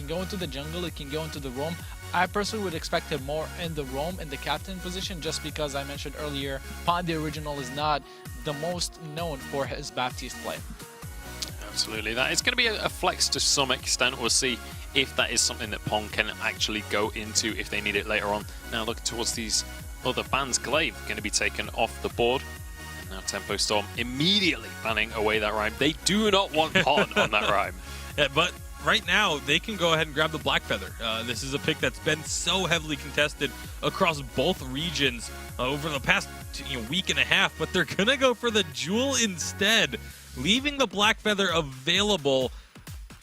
can go into the jungle, it can go into the roam. I personally would expect him more in the roam, in the captain position, just because I mentioned earlier, Pond the Original is not the most known for his Baptiste play. Absolutely, that is going to be a flex to some extent. We'll see if that is something that Pong can actually go into if they need it later on. Now looking towards these other bans, Glaive going to be taken off the board. And now Tempo Storm immediately banning away that Rhyme. They do not want Pon on that Rhyme. Yeah, but right now, they can go ahead and grab the Black Feather. This is a pick that's been so heavily contested across both regions over the past week and a half, but they're going to go for the Jewel instead, leaving the Black Feather available.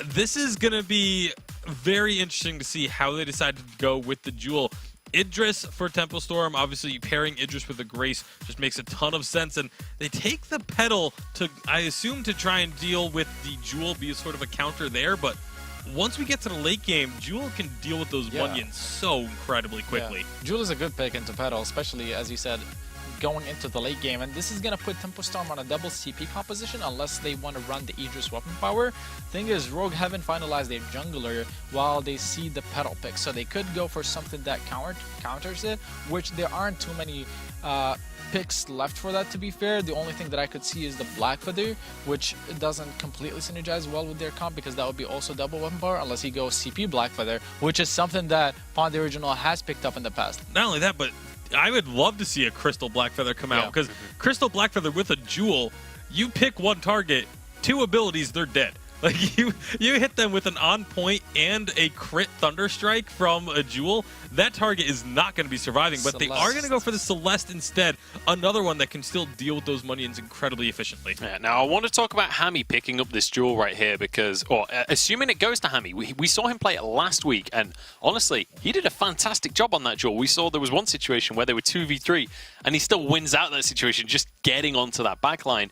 This is going to be very interesting to see how they decide to go with the Jewel. Idris for Tempo Storm, obviously pairing Idris with a Grace just makes a ton of sense, and they take the Petal to, I assume, to try and deal with the Jewel, be a sort of a counter there, but once we get to the late game, Jewel can deal with those Munions so incredibly quickly. Yeah. Jewel is a good pick into Petal, especially, as you said, going into the late game, and this is going to put Tempo Storm on a double CP composition unless they want to run the Idris weapon power. Thing is, Rogue haven't finalized their jungler while they see the Petal pick, so they could go for something that counters it, which there aren't too many picks left for that, to be fair. The only thing that I could see is the Black Feather, which doesn't completely synergize well with their comp because that would be also double weapon power unless he goes CP Black Feather, which is something that Pond the Original has picked up in the past. Not only that, but I would love to see a Crystal Black Feather come out, because Crystal Black Feather with a Jewel, you pick one target, 2 abilities, they're dead. Like, you hit them with an on point and a crit Thunder Strike from a Jewel, that target is not going to be surviving, but they are going to go for the Celeste instead, another one that can still deal with those Munions incredibly efficiently. Yeah, now I want to talk about Hammy picking up this Jewel right here because, or assuming it goes to Hammy, we saw him play it last week, and honestly, he did a fantastic job on that Jewel. We saw there was one situation where they were 2v3, and he still wins out that situation just getting onto that backline.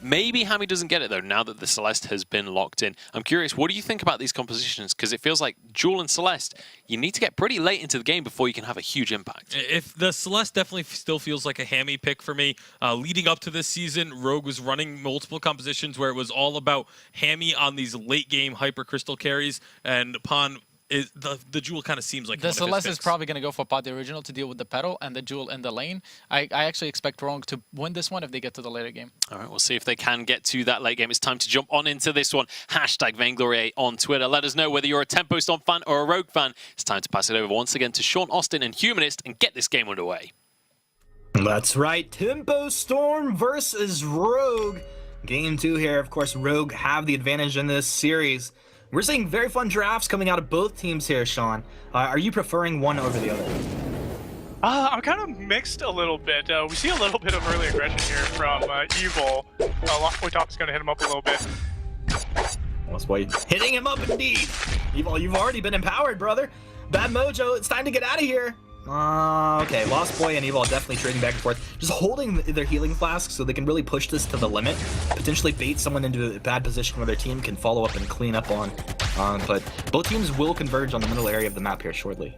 Maybe Hammy doesn't get it, though, now that the Celeste has been locked in. I'm curious, what do you think about these compositions? Because it feels like Jewel and Celeste, you need to get pretty late into the game before you can have a huge impact. If the Celeste definitely still feels like a Hammy pick for me. Leading up to this season, Rogue was running multiple compositions where it was all about Hammy on these late-game Hyper Crystal carries, and upon the Jewel kind of seems like the Celeste is probably going to go for Pod the Original to deal with the Petal and the Jewel in the lane. I actually expect Rogue to win this one if they get to the later game. All right, we'll see if they can get to that late game. It's time to jump on into this one. Hashtag Vainglory on Twitter. Let us know whether you're a Tempo Storm fan or a Rogue fan. It's time to pass it over once again to Sean Austin and Humanist and get this game underway. That's right, Tempo Storm versus Rogue. Game 2 here. Of course, Rogue have the advantage in this series. We're seeing very fun drafts coming out of both teams here, Sean. Are you preferring one over the other? I'm kind of mixed a little bit. We see a little bit of early aggression here from Evil. Lost Boy Top is going to hit him up a little bit. Lost Boy hitting him up indeed. Evil, you've already been empowered, brother. Bad Mojo, it's time to get out of here. Okay, Lost Boy and Evil definitely trading back and forth. Just holding their healing flasks so they can really push this to the limit. Potentially bait someone into a bad position where their team can follow up and clean up on. But both teams will converge on the middle area of the map here shortly.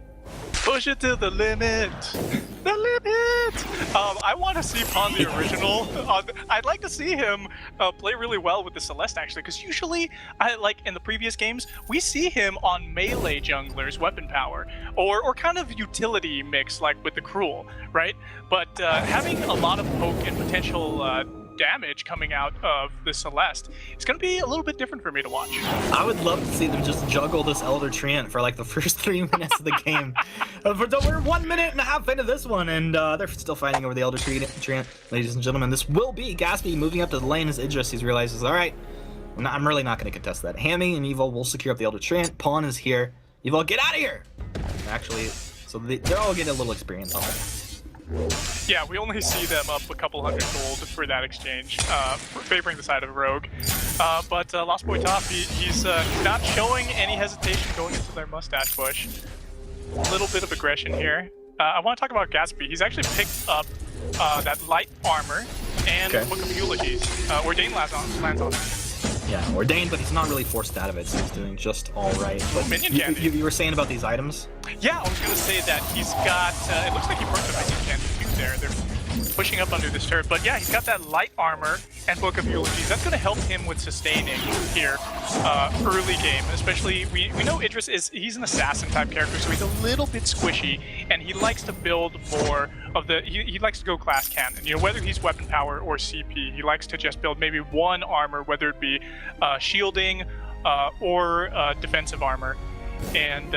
Push it to the limit. The limit! I want to see Pond the Original. I'd like to see him play really well with the Celeste, actually, because usually, like in the previous games, we see him on melee junglers, weapon power, or kind of utility mix, like with the Cruel, right? But having a lot of poke and potential damage coming out of the Celeste, it's going to be a little bit different for me to watch. I would love to see them just juggle this Elder Treant for like the first 3 minutes of the game. We're 1 minute and a half into this one, and they're still fighting over the Elder Treant. Ladies and gentlemen, this will be Gatsby moving up to the lane as Idris. He realizes, all right, I'm really not going to contest that. Hammy and Evil will secure up the Elder Treant. Pawn is here. Evil, get out of here! Actually, so they're all getting a little experience on it. Yeah, we only see them up a couple hundred gold for that exchange, favoring the side of Rogue. But Lost Boy Top, he's not showing any hesitation going into their mustache bush. A little bit of aggression here. I want to talk about Gatsby. He's actually picked up that light armor and Book of Eulogies. Ordain lands on it. Yeah, Ordained, but he's not really forced out of it, so he's doing just all right. But Minion Candy. You were saying about these items? Yeah, I was going to say that he's got, it looks like he perked a Minion Candy too there. They're pushing up under this turret. But yeah, he's got that light armor and Book of Eulogies. That's going to help him with sustaining here early game. Especially, we know Idris he's an assassin type character, so he's a little bit squishy, and he likes to build more of the, he likes to go class cannon. You know, whether he's weapon power or CP, he likes to just build maybe one armor, whether it be shielding or defensive armor. And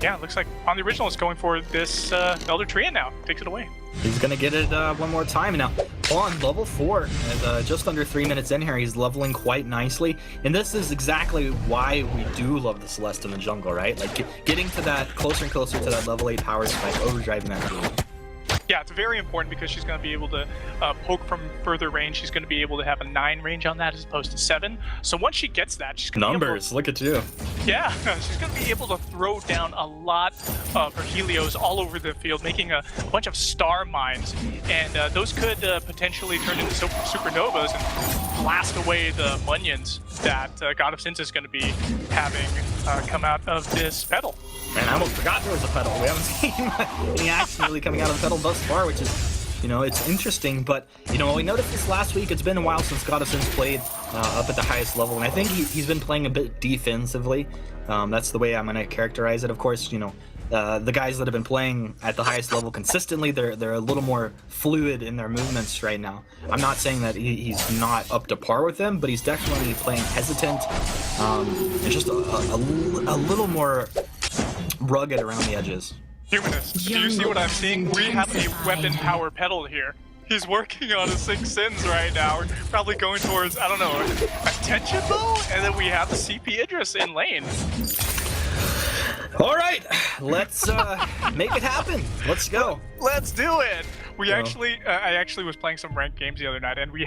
yeah, it looks like on the original is going for this Elder Treant now. Takes it away. He's gonna get it one more time now. On level 4, and just under 3 minutes in here, he's leveling quite nicely. And this is exactly why we do love the Celeste in the jungle, right? Like getting to that closer and closer to that level 8 power spike, overdriving that game. Yeah, it's very important because she's going to be able to poke from further range. She's going to be able to have a 9 range on that as opposed to 7. So once she gets that, she's going to Numbers, look at you. Yeah, she's going to be able to throw down a lot of her Helios all over the field, making a bunch of star mines. And those could potentially turn into supernovas and blast away the Munions that God of Sins is going to be having come out of this petal. Man, I almost forgot there was a pedal. We haven't seen any action really coming out of the pedal thus far, which is, you know, it's interesting. But, you know, we noticed this last week. It's been a while since God of Sins played up at the highest level, and I think he's been playing a bit defensively. That's the way I'm going to characterize it. Of course, you know, the guys that have been playing at the highest level consistently, they're a little more fluid in their movements right now. I'm not saying that he's not up to par with them, but he's definitely playing hesitant and just a little more rugged around the edges. Humanist, do you see what I'm seeing? We have a weapon power pedal here. He's working on a 6 sins right now. We're probably going towards, I don't know, a tension bow? And then we have the CP Idris in lane. All right, let's make it happen. Let's go. Let's do it. I actually was playing some ranked games the other night, and we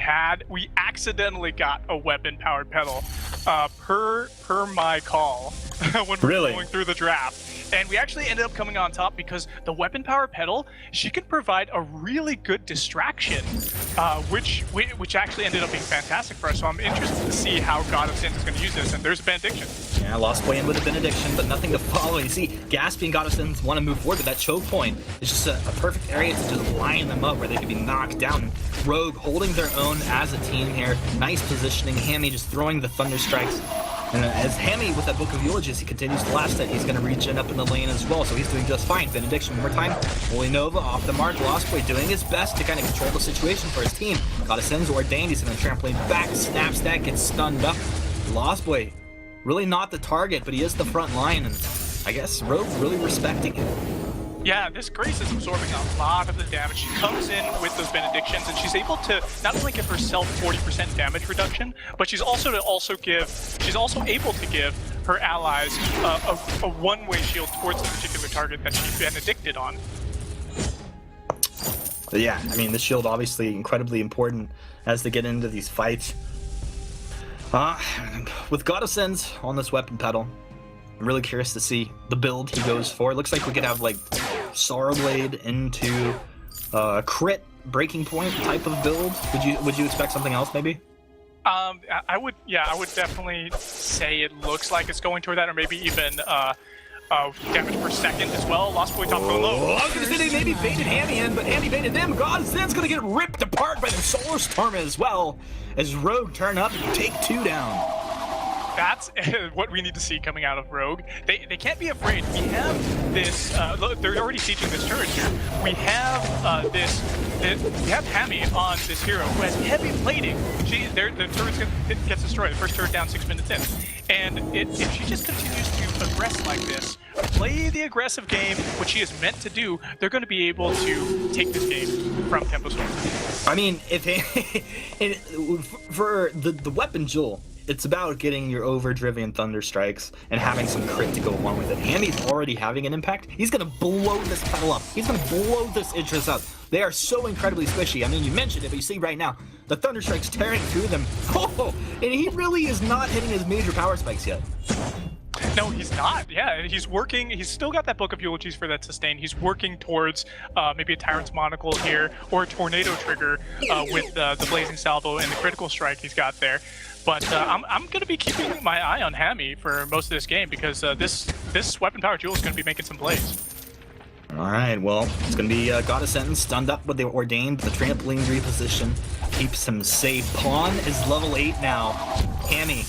accidentally got a weapon powered pedal per my call when we were going through the draft. And we actually ended up coming on top because the weapon power pedal, she can provide a really good distraction, which actually ended up being fantastic for us. So I'm interested to see how God of Sins is going to use this. And there's a benediction. Yeah, Lost Boy in with a benediction, but nothing to follow. You see, Gaspy and God of Sins want to move forward, but that choke point is just a perfect area to just line them up where they can be knocked down. Rogue holding their own as a team here. Nice positioning. Hammy just throwing the thunder strikes. And as Hammy with that Book of Eulogies, he continues to last it. He's going to reach in up in the lane as well, so he's doing just fine. Benediction one more time. Holy Nova off the mark. Lost Boy doing his best to kind of control the situation for his team. God of Sins ordained. He's going to trampoline back. Snaps that, gets stunned up. Lost Boy, really not the target, but he is the front line, and I guess Rogue really respecting him. Yeah, this Grace is absorbing a lot of the damage. She comes in with those benedictions, and she's able to not only give herself 40% damage reduction, but she's also able to give her allies a one-way shield towards the particular target that she's benedicted on. But yeah, I mean, this shield obviously incredibly important as they get into these fights. With God of Sins on this weapon pedal, I'm really curious to see the build he goes for. It looks like we could have like Sorrow Blade into a crit breaking point type of build. Would you expect something else maybe? I would definitely say it looks like it's going toward that, or maybe even damage per second as well. Lost Boy top going low. I was gonna say they maybe baited Hammy in, but Hammy baited them. God of Sin's gonna get ripped apart by the Solar Storm as well as Rogue turn up and take 2 down. That's what we need to see coming out of Rogue. They can't be afraid. We have this. They're already sieging this turret here. We have we have Hammy on this hero who has heavy plating. The turret gets destroyed. The first turret down 6 minutes in. And if she just continues to aggress like this, play the aggressive game, which she is meant to do, they're going to be able to take this game from Tempo Storm. I mean, for the weapon Jewel, it's about getting your overdriven thunder strikes and having some crit to go along with it. Hammy's already having an impact. He's gonna blow this pedal up. He's gonna blow this Idris up. They are so incredibly squishy. I mean, you mentioned it, but you see right now, the thunder strikes tearing through them. Oh, and he really is not hitting his major power spikes yet. No, he's not. Yeah, he's working. He's still got that Book of Eulogies for that sustain. He's working towards maybe a Tyrant's Monocle here or a Tornado Trigger with the Blazing Salvo and the Critical Strike he's got there. But I'm going to be keeping my eye on Hammy for most of this game because this weapon power jewel is going to be making some plays. All right, well, it's going to be Goddess Sentence stunned up with the Ordained. The trampoline reposition keeps him safe. Pawn is level 8 now. Hammy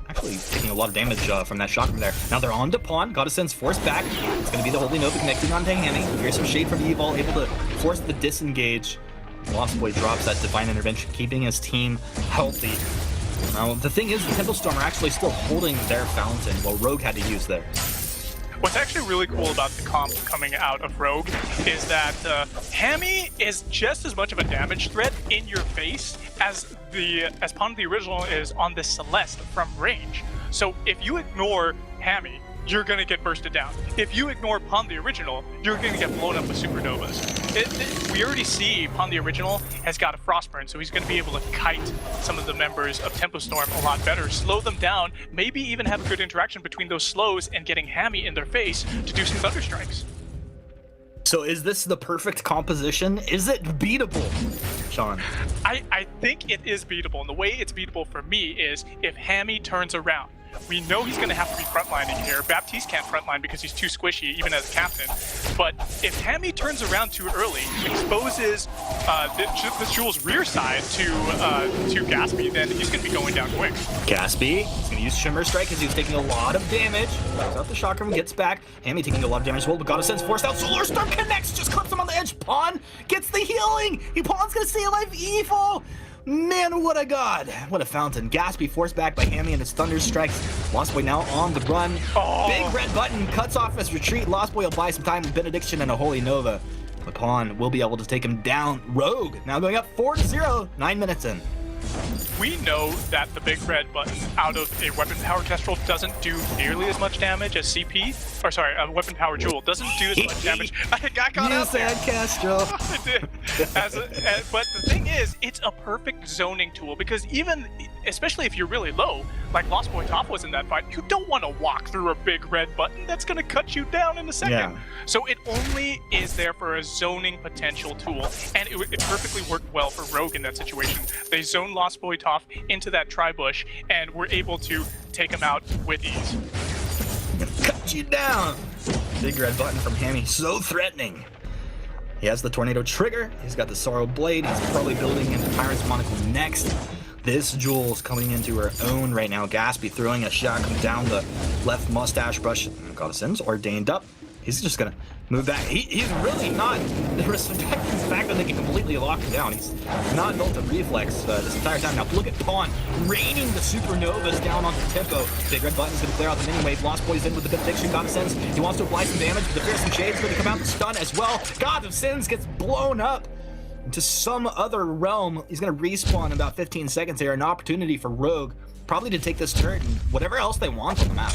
actually taking a lot of damage from that shot from there. Now they're on to Pawn. Goddess Sentence forced back. It's going to be the Holy Nova connecting onto Hammy. Here's some shade from Evil, able to force the disengage. Lost Boy drops that Divine Intervention, keeping his team healthy. Now, the thing is, the Temple Storm are actually still holding their fountain, while Rogue had to use theirs. What's actually really cool about the comp coming out of Rogue is that Hammy is just as much of a damage threat in your face as Pawn of the Original is on the Celeste from range. So if you ignore Hammy, you're going to get bursted down. If you ignore Pawn the Original, you're going to get blown up with supernovas. We already see Pawn the Original has got a Frostburn, so he's going to be able to kite some of the members of Tempo Storm a lot better, slow them down, maybe even have a good interaction between those slows and getting Hammy in their face to do some Thunder Strikes. So is this the perfect composition? Is it beatable, Sean? I think it is beatable, and the way it's beatable for me is if Hammy turns around. We know he's going to have to be frontlining here. Baptiste can't frontline because he's too squishy, even as a captain. But if Hammy turns around too early, exposes the Jewel's rear side to Gatsby, then he's going to be going down quick. Gatsby is going to use Shimmer Strike because he's taking a lot of damage. Throws out the chakra, gets back. Hammy taking a lot of damage as well, but Goddess Sense forced out. Solar Storm connects, just clips him on the edge. Pawn gets the healing. Pawn's going to stay alive. Evil. Man, what a god. What a fountain. Gatsby forced back by Hammy and his Thunder Strikes. Lost Boy now on the run. Oh. Big red button cuts off his retreat. Lost Boy will buy some time with Benediction and a Holy Nova. The Pawn will be able to take him down. Rogue now going up 4-0, 9 minutes in. We know that the big red button out of a weapon power Kestrel doesn't do nearly as much damage as CP. Or sorry, a weapon power Jewel doesn't do as much damage. I got out there. Kestrel. I did. But the thing is, it's a perfect zoning tool because especially if you're really low, like Lost Boy Top was in that fight, you don't want to walk through a big red button. That's going to cut you down in a second. Yeah. So it only is there for a zoning potential tool, and it perfectly worked well for Rogue in that situation. They zoned Lost Boy Top into that tri-bush, and were able to take him out with ease. Cut you down. Big red button from Hammy, so threatening. He has the Tornado Trigger. He's got the Sorrow Blade. He's probably building into Tyrant's Monocle next. This Jewel's coming into her own right now. Gatsby throwing a shotgun down the left mustache brush. Goddess Sins ordained up. He's just gonna move back. He's really not respecting the fact that they can completely lock him down. He's not built a reflex this entire time. Now look at Pawn raining the supernovas down onto Tempo. Big red button's gonna clear out the mini wave. Lost Boy's in with the benediction. God of Sins. He wants to apply some damage, but the fearsome shade's gonna come out and stun as well. God of Sins gets blown up into some other realm. He's gonna respawn in about 15 seconds here. An opportunity for Rogue probably to take this turret and whatever else they want on the map.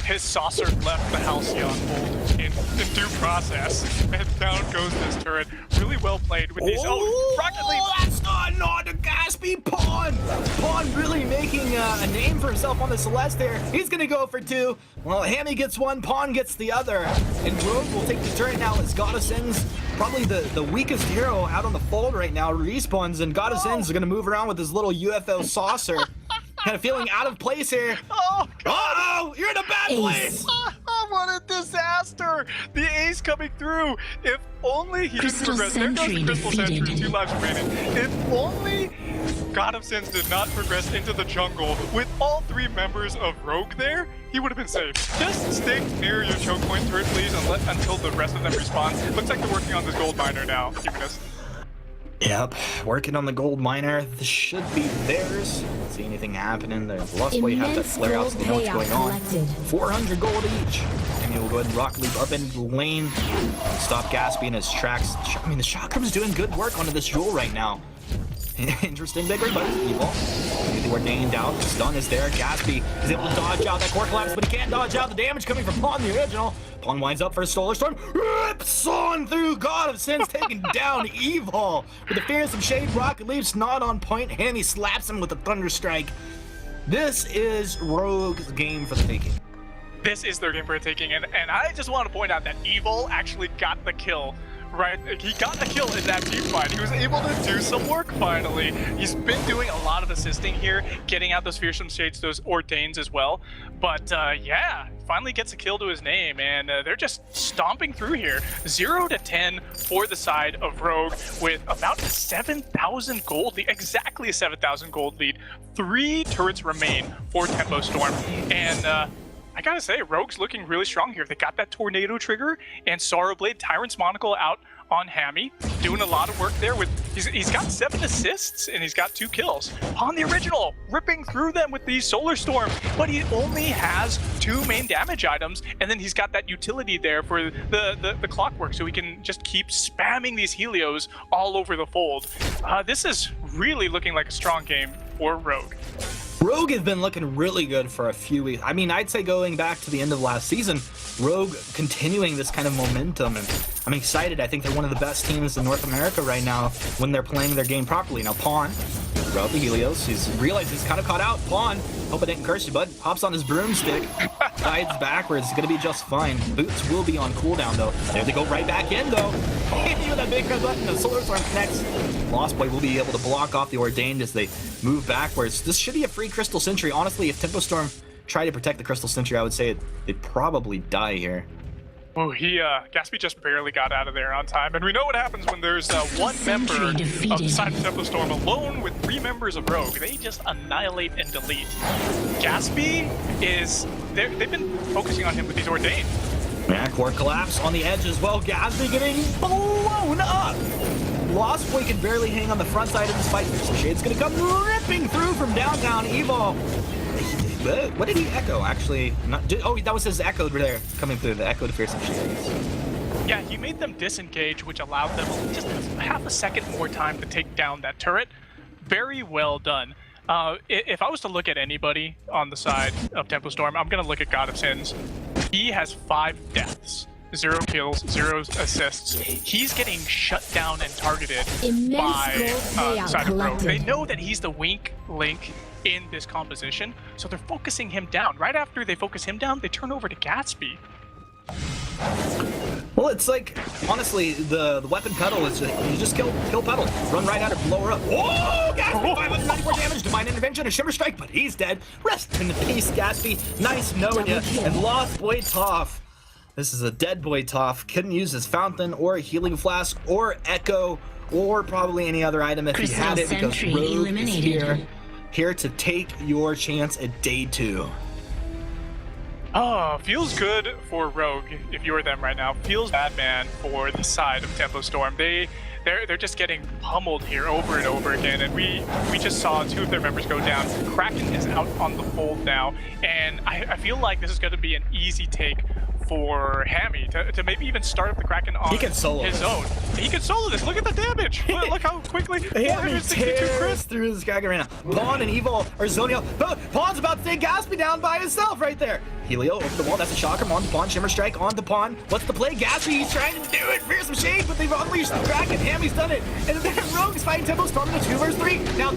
His saucer left the Halcyon hold in due process, and down goes this turret. Really well played with these. Oh, Rocket Leap! That's not a Gatsby. Pawn! Pawn really making a name for himself on the Celeste here. He's gonna go for 2. Well, Hammy gets 1, Pawn gets the other. And Rogue will take the turret now as Goddess Sins, probably the weakest hero out on the fold right now, respawns, and Goddess Sins is gonna move around with his little UFO saucer. Kind of feeling out of place here. Oh, God. Uh-oh! You're in a bad place! What a disaster! The ace coming through. If only he didn't progress. There goes the Crystal Sentry, 2 lives remaining. If only God of Sins did not progress into the jungle with all 3 members of Rogue there, he would have been safe. Just stick near your choke point turret, please, and until the rest of them respawn. Looks like they're working on this gold miner now, Humanist. Yep, working on the gold miner. This should be theirs. Don't see anything happening. The Lost Boy have to flare out so they know what's going on. 400 gold each. And we'll go ahead and rock leap up into the lane. Stop Gatsby in his tracks. I mean, the Chakram's doing good work onto this Jewel right now. Interesting, big red button. Evil. They were named out. The stun is there. Gatsby is able to dodge out that core collapse, but he can't dodge out the damage coming from Pawn, the original. Pawn winds up for a Solar Storm. Rips on through. God of Sins taking down Evil. With the fearsome shade, Rocket Leap's not on point. Hammy slaps him with a Thunder Strike. This is Rogue's game for the taking. This is their game for the taking, and I just want to point out that Evil actually got the kill right? He got a kill in that team fight. He was able to do some work finally. He's been doing a lot of assisting here, getting out those Fearsome Shades, those Ordains as well. But yeah, finally gets a kill to his name, and they're just stomping through here. 0 to 10 for the side of Rogue with about 7,000 gold lead, exactly a 7,000 gold lead. 3 turrets remain for Tempo Storm, and I gotta say, Rogue's looking really strong here. They got that Tornado trigger and Sorrow Blade, Tyrant's Monocle out on Hammy, doing a lot of work there. With he's got 7 assists and he's got 2 kills. On the original, ripping through them with the Solar Storm, but he only has 2 main damage items, and then he's got that utility there for the clockwork, so he can just keep spamming these Helios all over the fold. This is really looking like a strong game for Rogue. Rogue has been looking really good for a few weeks. I mean, I'd say going back to the end of last season, Rogue continuing this kind of momentum, and I'm excited. I think they're one of the best teams in North America right now when they're playing their game properly. Now, Pawn, throughout the Helios, he's realized he's kind of caught out. Pawn, hope I didn't curse you, bud, hops on his broomstick, guides backwards, it's gonna be just fine. Boots will be on cooldown, though. There they go right back in, though. Hit you with that big red button, the Solar Storm connects. Lost Boy will be able to block off the Ordained as they move backwards. This should be a free Crystal Sentry. Honestly, if Tempo Storm tried to protect the Crystal Sentry, I would say they'd probably die here. Oh, Gatsby just barely got out of there on time. And we know what happens when there's one member of the side of Tempo Storm alone with 3 members of Rogue. They just annihilate and delete. Gatsby they've been focusing on him with these Ordained. Yeah, core collapse on the edge as well. Gatsby getting blown up. Lost Boy can barely hang on the front side of this fight. Shade's gonna come ripping through from downtown Evo. What did he echo? Actually, that was his echo there coming through. The echo to Fearsome Shades. Yeah, he made them disengage, which allowed them just half a second more time to take down that turret. Very well done. If I was to look at anybody on the side of Tempo Storm, I'm gonna look at God of Sins. He has 5 deaths. 0 kills, 0 assists. He's getting shut down and targeted by side of Rogue. They know that he's the weak link in this composition, so they're focusing him down. Right after they focus him down, they turn over to Gatsby. Well, it's like, honestly, the weapon pedal is just, you just kill pedal. Run right at her, blow her up. Whoa! Gatsby, 594 damage, Divine Intervention, a Shimmer Strike, but he's dead. Rest in peace, Gatsby. Nice knowing you. And Lost Boy Toph. This is a dead boy Toph. Couldn't use his fountain or a healing flask or echo or probably any other item if he had it, because Rogue is here to take your chance at day 2. Oh, feels good for Rogue if you're them right now. Feels bad, man, for the side of Tempo Storm. They're just getting pummeled here over and over again, and we just saw 2 of their members go down. Kraken is out on the fold now, and I feel like this is going to be an easy take for Hammy to maybe even start up the Kraken on his own. He can solo this. Look at the damage. Look how quickly. Hammy tears through this Kraken arena. Pawn and Evo are zoning out. Pawn's about to take Gatsby down by himself right there. Helio over the wall. That's a shocker. On the Pawn. Shimmer Strike on the Pawn. What's the play? Gatsby, he's trying to do it. Fearsome Shade, but they've unleashed the Kraken. Hammy's done it. And then Rogue's fighting Tempo Storm in a 2 vs 3. Now,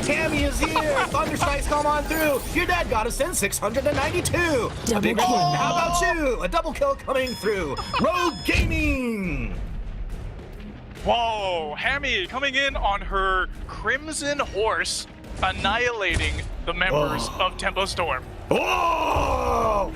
Hammy is here. Thunder Strikes come on through. You're dead. Gotta send 692. A big kill. How about you? A double kill coming through. Rogue Gaming. Whoa, Hammy coming in on her Crimson Horse, annihilating the members of Tempo Storm. Oh!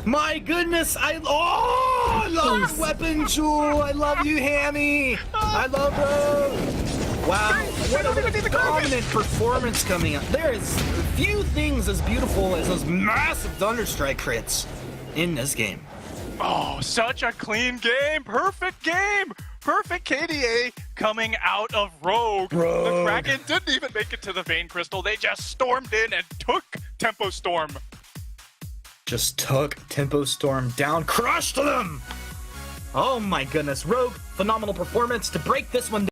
My goodness, I love Weapon Jewel. I love you, Hammy. I love Rogue. Wow, what a dominant performance coming up. There is few things as beautiful as those massive Thunderstrike crits in this game. Oh, such a clean game. Perfect game. Perfect KDA coming out of Rogue. The Kraken didn't even make it to the Vein Crystal. They just stormed in and took Tempo Storm. Just took Tempo Storm down, crushed them. Oh my goodness, Rogue, phenomenal performance to break this one down.